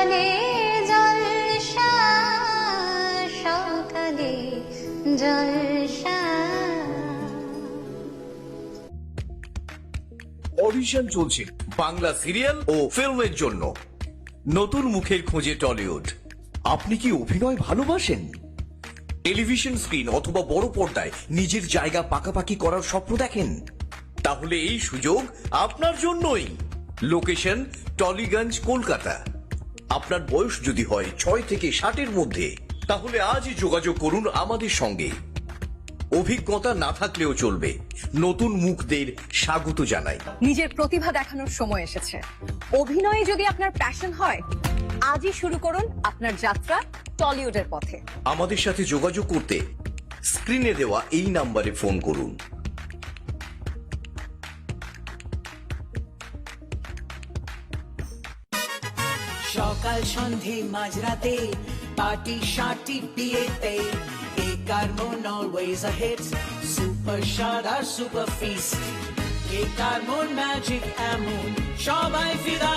সকালে জলসা সকালে জলসা। অডিশন চলছে বাংলা সিরিয়াল ও ফিল্মের জন্য। নতুন মুখের খোঁজে টলিউড। আপনি কি অভিনয় ভালোবাসেন? টেলিভিশন স্ক্রিন অথবা বড় পর্দায় নিজের জায়গা পাকাপাকি করার স্বপ্ন দেখেন? তাহলে এই সুযোগ আপনার জন্যই। লোকেশন টলিগঞ্জ, কলকাতা। আপনার বয়স যদি হয় 6 থেকে 60-এর মধ্যে, তাহলে আজই যোগাযোগ করুন আমাদের সঙ্গে। অভিজ্ঞতা না থাকলেও চলবে, নতুন মুখদের স্বাগত জানাই। নিজের প্রতিভা দেখানোর সময় এসেছে। অভিনয়ে যদি আপনার প্যাশন হয়, আজই শুরু করুন আপনার যাত্রা টলিউডের পথে। আমাদের সাথে যোগাযোগ করতে স্ক্রিনে দেওয়া এই নাম্বারে ফোন করুন। সকাল সন্ধে মাঝরাতে পার্টি শার্টি বিয়েতে কেক আর মন always a hit super star আর সুপার ফিস্ট কেক আর মন ম্যাজিক এমন সবাই ফিদা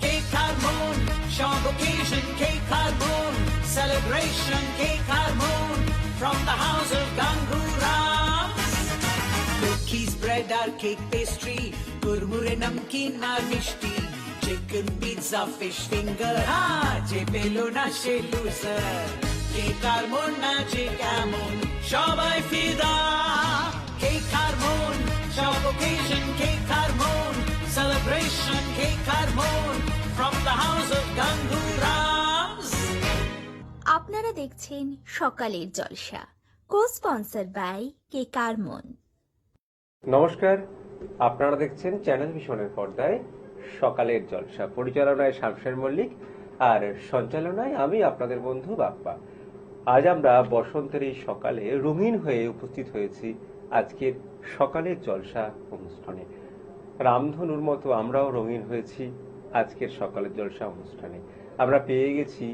কেক আর মন সব অকেশন কেক আর মন সেলিব্রেশন কেক আর মন from the house of Gangura cookies bread আর কেক পেস্ট্রি কুরমুরে নমকিন আর মিষ্টি চিকেন পিৎজা ফিশ ফিঙ্গার যে পেলো না সে লুজার কেক আর মন ম্যাজিক এমন সবাই ফিদা কেক আর মন সব অকেশন কেক আর মন সেলিব্রেশন কেক আর মন from the house of Ganguras আপনারা দেখছেন সকালের জলসা, কো স্পন্সর বাই কেকার মন। নমস্কার, আপনারা দেখছেন চ্যানেল ভিশনের পর্দায় সকালের জলসা। পরিচালনায় শামশের মল্লিক আর সঞ্চালনায় আমি আপনাদের বন্ধু বাপ্পা। আজ আমরা বসন্তের এই সকালে রঙিন হয়ে উপস্থিত হয়েছি আজকের সকালের জলসা অনুষ্ঠানে। রামধনুর মতো আমরাও রঙিন হয়েছি আজকের সকালের জলসা অনুষ্ঠানে। আমরা পেয়ে গেছি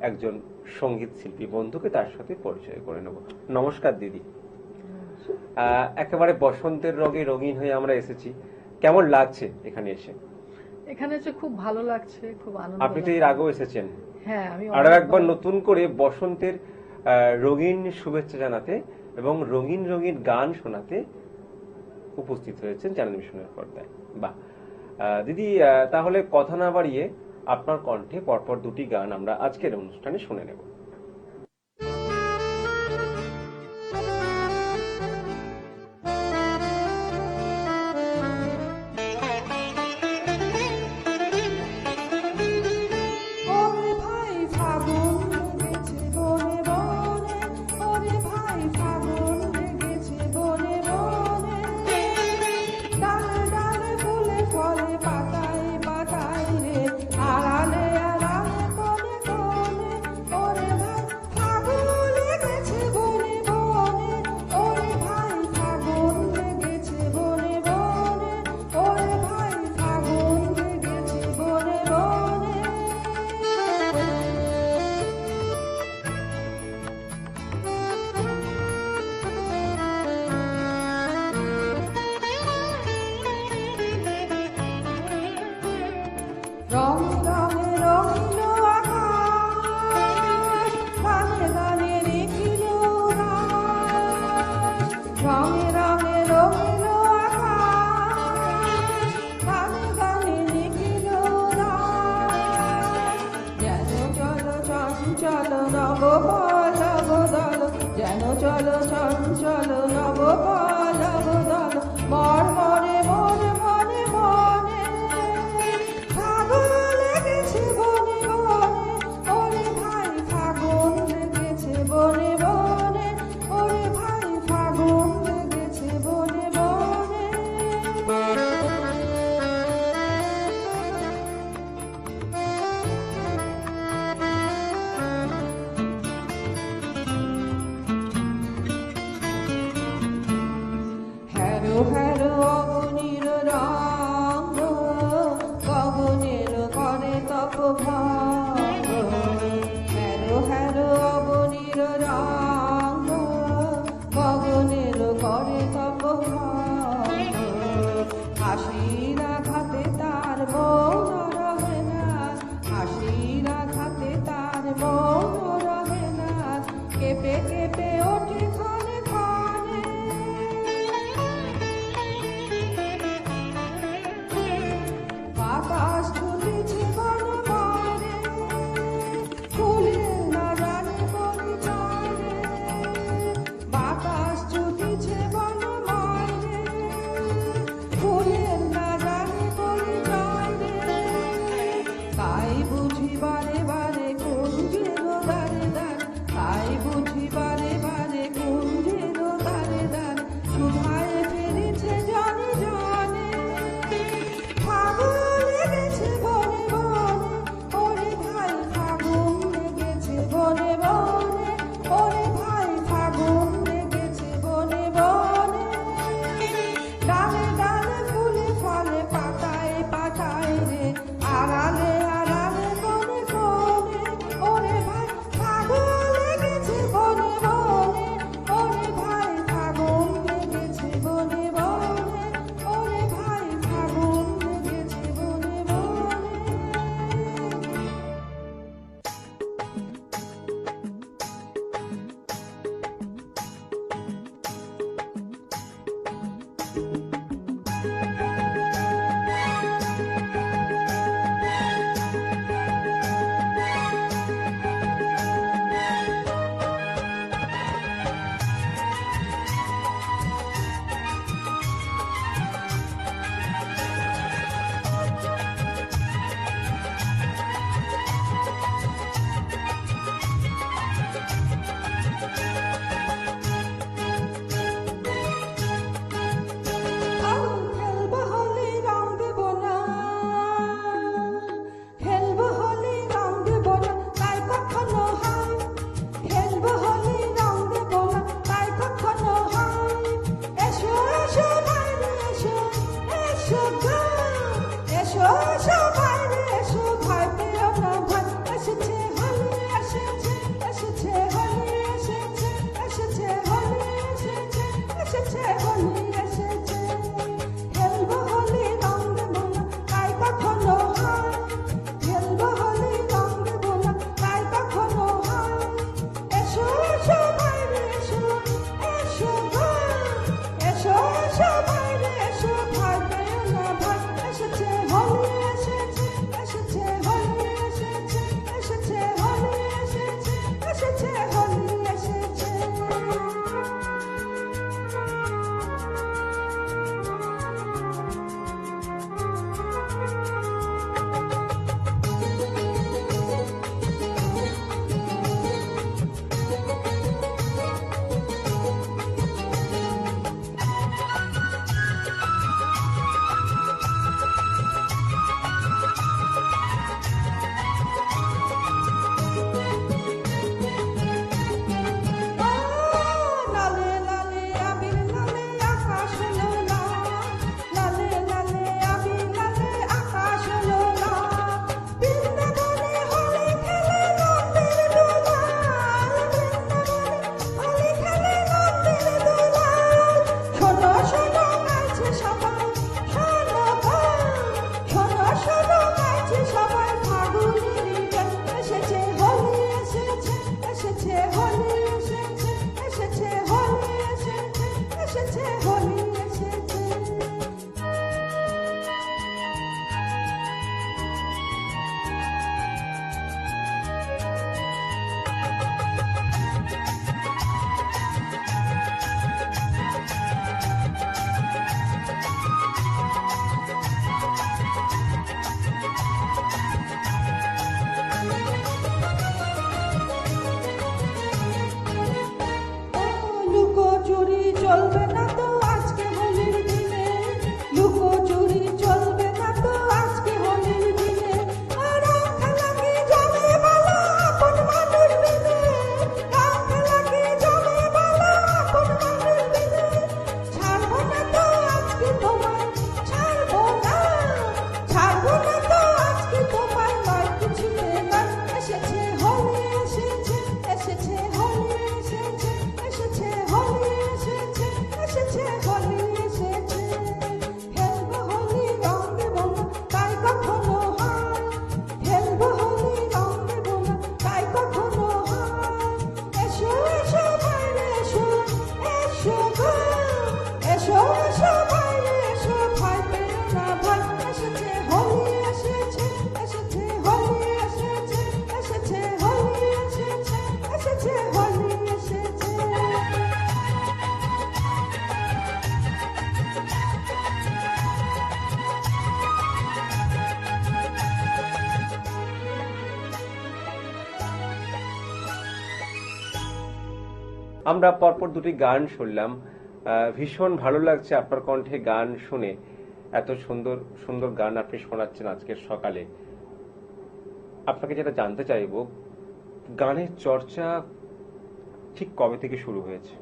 একজন সঙ্গীত শিল্পী বন্ধুকে, তার সাথে পরিচয় করে নেব। নমস্কার দিদি। একেবারে বসন্তের রঙে রঙিন হয়ে আমরা এসেছি, কেমন লাগছে এখানে এসে? এখানে এসে খুব ভালো লাগছে, খুব আনন্দ। আপনি তো এর আগেও এসেছেন। হ্যাঁ, আমি আরো একবার নতুন করে বসন্তের রঙিন শুভেচ্ছা জানাতে এবং রঙিন রঙিন গান শোনাতে উপস্থিত হয়েছেন চ্যানেল ভিশনের পর্দায়। বাহ দিদি, তাহলে কথা না বাড়িয়ে আপনার কণ্ঠে পরপর দুটি গান আমরা আজকের অনুষ্ঠানে শুনে নেব। আমরা পরপর দুটি গান শুনলাম, ভীষণ ভালো লাগছে আপনার কণ্ঠে গান শুনে। এত সুন্দর সুন্দর গান আপনি শোনাচ্ছেন আজকের সকালে। আপনাকে যেটা জানতে চাইবো, গানের চর্চা ঠিক কবে থেকে শুরু হয়েছে?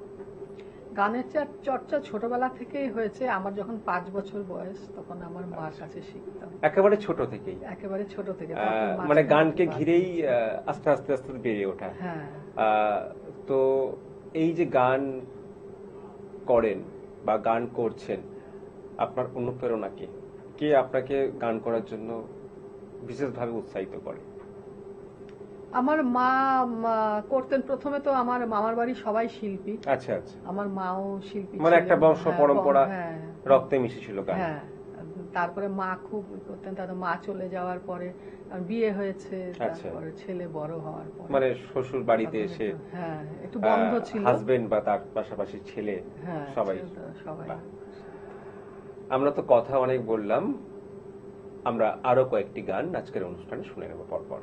গানের চর্চা ছোটবেলা থেকেই হয়েছে। আমার যখন 5 বছর বয়স তখন আমার মার কাছে শিখতাম, একেবারে ছোট থেকেই? একেবারে ছোট থেকে। মানে গানকে ঘিরেই আস্তে আস্তে আস্তে বেড়ে ওঠা। হ্যাঁ। তো এই যে গান করেন বা গান করছেন, আপনার অনুপ্রেরণা কে? কে আপনাকে গান করার জন্য বিশেষভাবে উৎসাহিত করে? আমার মা করতেন। প্রথমে তো আমার মামার বাড়ি সবাই শিল্পী। আচ্ছা আচ্ছা। আমার মাও শিল্পী, মানে একটা বংশ পরম্পরা হ্যাঁ, রক্তে মিশেছিল গান। হ্যাঁ। তারপরে মা খুব করতেন। তারপরে মা চলে যাওয়ার পরে বিয়ে হয়েছে, তারপরে ছেলে বড় হওয়ার পরে মানে শ্বশুর বাড়িতে এসে হ্যাঁ একটু বন্ধ ছিল। হাজবেন্ড বা তার পাশাপাশি ছেলে হ্যাঁ, সবাই। সবাই। আমরা তো কথা অনেক বললাম, আমরা আরো কয়েকটি গান আজকের অনুষ্ঠানে শুনে নেব পরপর।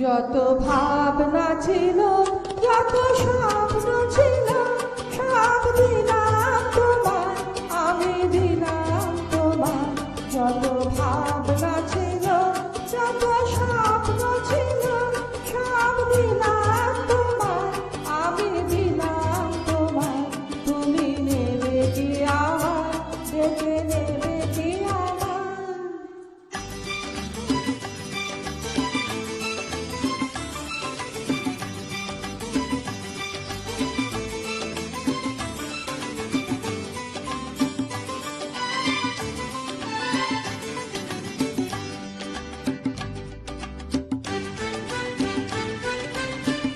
যত ভাবনা ছিল, যত স্বপ্ন ছিল, সব দিলাম তোমার, আমি দিলাম তোমার। যত ভাবনা ছিল, যত স্বপ্ন ছিল, সব দিলাম তোমার, আমি দিলাম তোমার। তুমি নেবে কি আমার, দেখে নেবে কি আমার।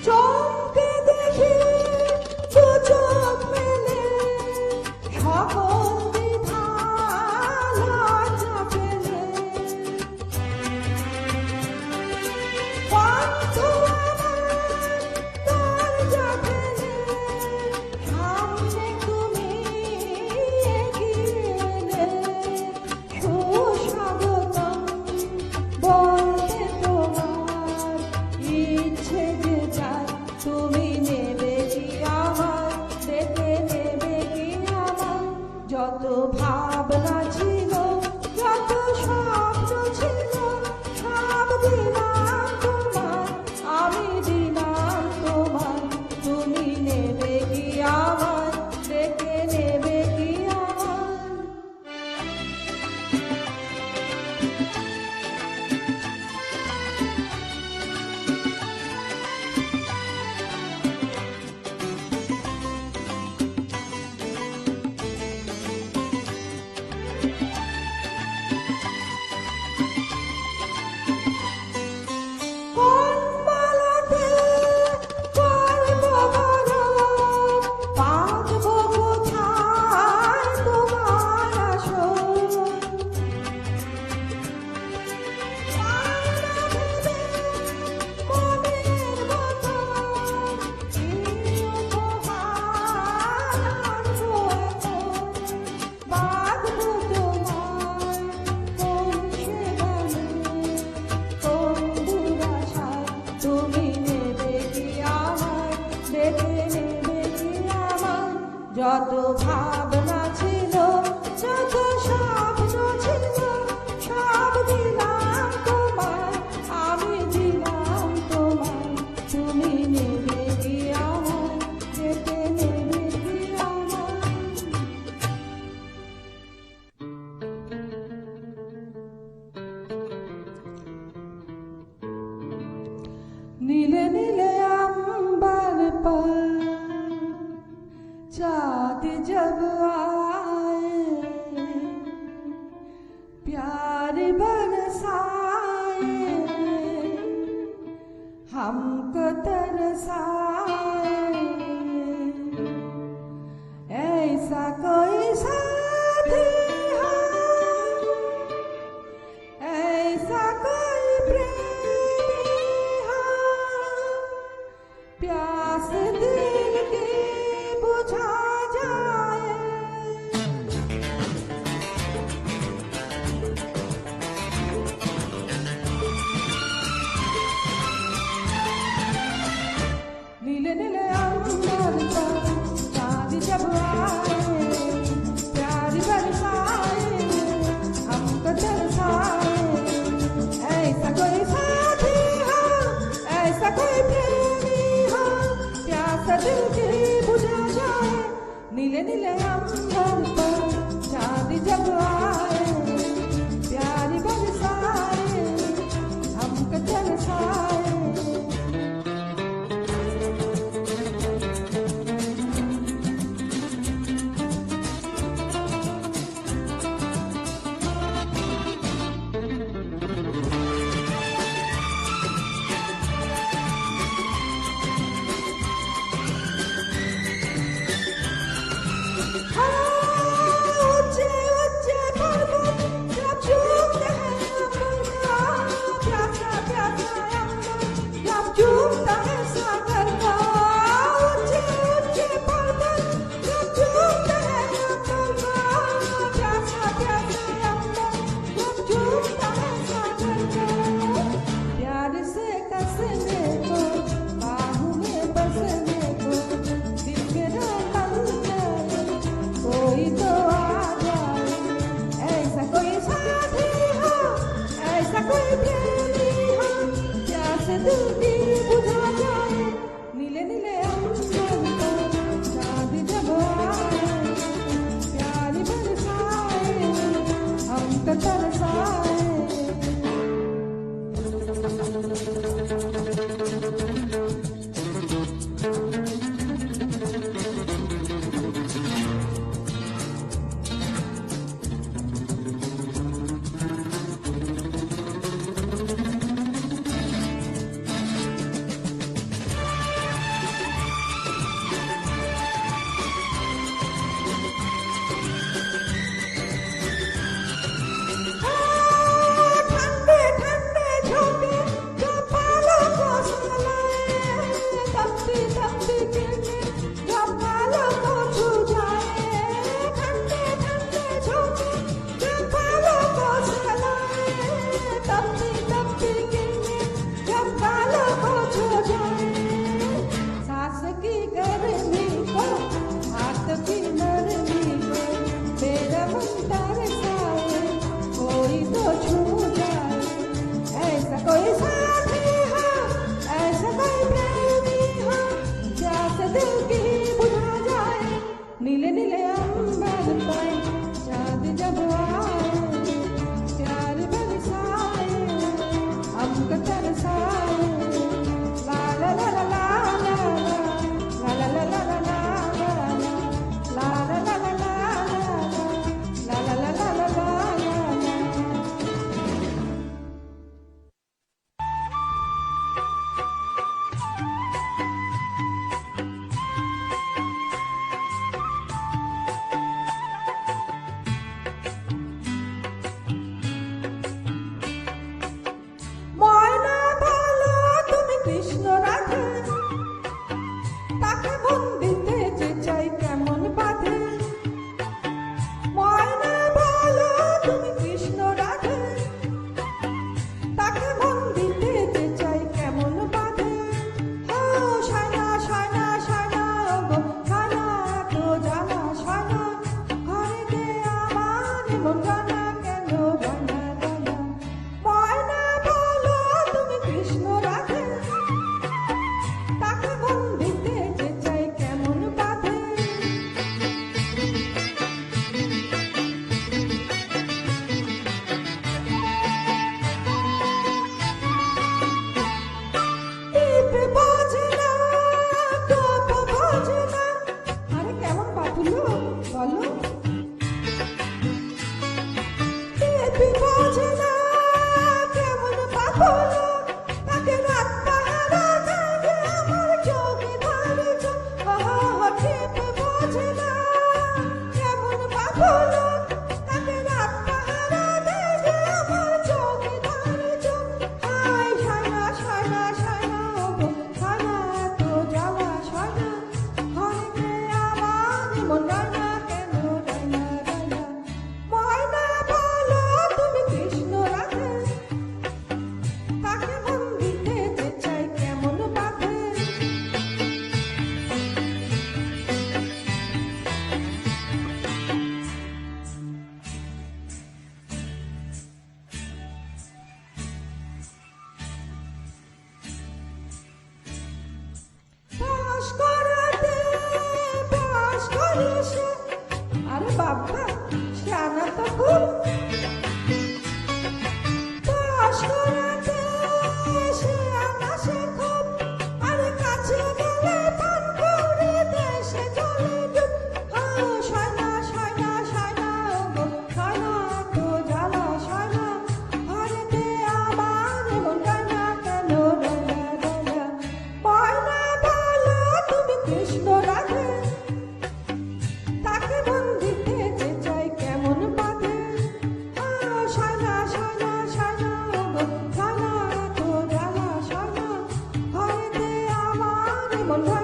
চোখে দেখি দু চোখ মেলে, সকল দ্বিধা লজ্জা পেলে। বন্ধু আমার দরজা ফেলে, সামনে তুমি এগিয়ে এলে। সুস্বাগতম বলতে তোমার ইচ্ছে যে যায়, তুমি নেবে কি আমার, দেখে নেবে কি আমার। যত ভাবনা ছিল, যত স্বপ্ন ছিল, সব দিলাম তোমার, আমি দিলাম তোমার। তুমি নেবে কি আমার, দেখে নেবে কি আমার। কোন মালাতে করব বরণ, বাঁধব কোথায় তোমার আসন। পায়রা ভেবে মনের মতন, এই উপহার আনবো এখন। বাঁধব তোমায় কোন সেবানে, কোন দুরাশায়, তুমি নেবে কি আমার, দেখে নেবে কি আমার। যত ভাবনা ছিল, যত স্বপ্ন ছিল, সব দিলাম তোমার, আমি দিলাম তোমার। তুমি নেবে কি আমার, দেখে নেবে কি আমার। নীলে নীলে আম্বার पर चाँद जब नीले नीले अंबर पर चांद जब आए प्यारी बरसाए हमको तरसाए ऐसा कोई साथी हो ऐसा कोई प्रेमी हो प्यास दिल की बुझा जाए नीले नीले अंबर पर चांद जब आए प्यारी बरसाए हमको तरसाए ऊंचे ऊंचे पर्वत जब झूमते हैं अंबर प्यासा प्यासा अंबर जब झूमता है सागर का ऊंचे ऊंचे पर्वत जब झूमते हैं अंबर प्यासा प्यासा अंबर जब झूमता है सागर का प्यार से कसने को बाहों में बसने को दिल मेरा कोई तो आ जाए ऐसा कोई साथी हो ऐसा कोई प्रेमी हो प्यास दिल की बुझा जाए नीले नीले अंबर पर चांद जब आए प्यारी बरसाए हमको तरसाए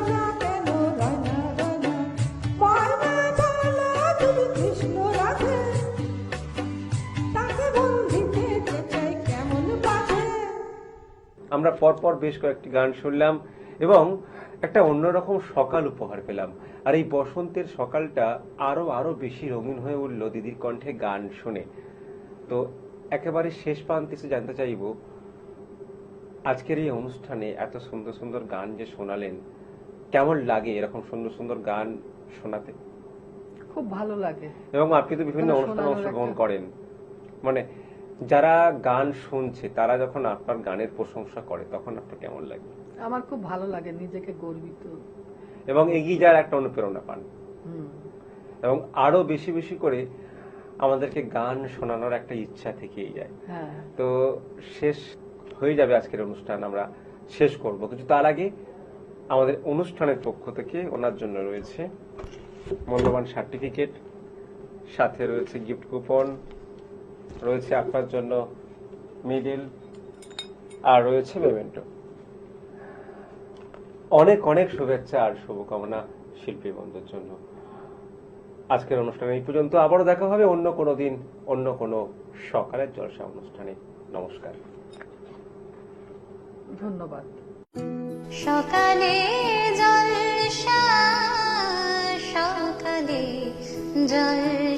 না কেন রয় না ময়না বলা যদি কৃষ্ণ রাধে তাকে বন্দি পেতে চাই কেমন বাজে। আমরা পরপর বেশ কয়েকটি গান শুনলাম এবং একটা অন্যরকম সকাল উপহার পেলাম। আর এই বসন্তের সকালটা আরো আরো বেশি রঙিন হয়ে উঠলো দিদির কণ্ঠে গান শুনে। তো একেবারে শেষ প্রান্তে এসে জানতে চাইব, আজকের এই অনুষ্ঠানে এত সুন্দর সুন্দর গান যে শোনালেন, কেমন লাগে এরকম সুন্দর সুন্দর গান শোনাতে? খুব ভালো লাগে। এবং আপনি তো বিভিন্ন অনুষ্ঠানে শোনানোর অংশগ্রহণ একটা- করেন, মানে যারা গান শুনছে তারা যখন আপনার গানের প্রশংসা করে তখন আপনার কেমন লাগে? আমার খুব ভালো লাগে, নিজেকে গর্বিত। এবং এগিয়ে যাওয়ার একটা অনুপ্রেরণা পান হুম। এবং আরো বেশি বেশি করে আমাদেরকে গান শোনানোর একটা ইচ্ছা থেকেই যায়। হ্যাঁ, তো শেষ হয়ে যাবে আজকের অনুষ্ঠান, আমরা শেষ করব, কিন্তু তার আগে আমাদের অনুষ্ঠানের পক্ষ থেকে ওনার জন্য রয়েছে মূল্যবান সার্টিফিকেট, সাথে রয়েছে গিফট কুপন, রয়েছে আপনার জন্য মেডেল, আর রয়েছে মেমেন্টো। অনেক অনেক শুভেচ্ছা আর শুভকামনা শিল্পী বন্ধুর জন্য। আজকের অনুষ্ঠানে এই পর্যন্ত, আবারও দেখা হবে অন্য কোনো দিন অন্য কোনো সকালের জলসা অনুষ্ঠানে। নমস্কার, ধন্যবাদ। সকালে জলসা সকালে জলসা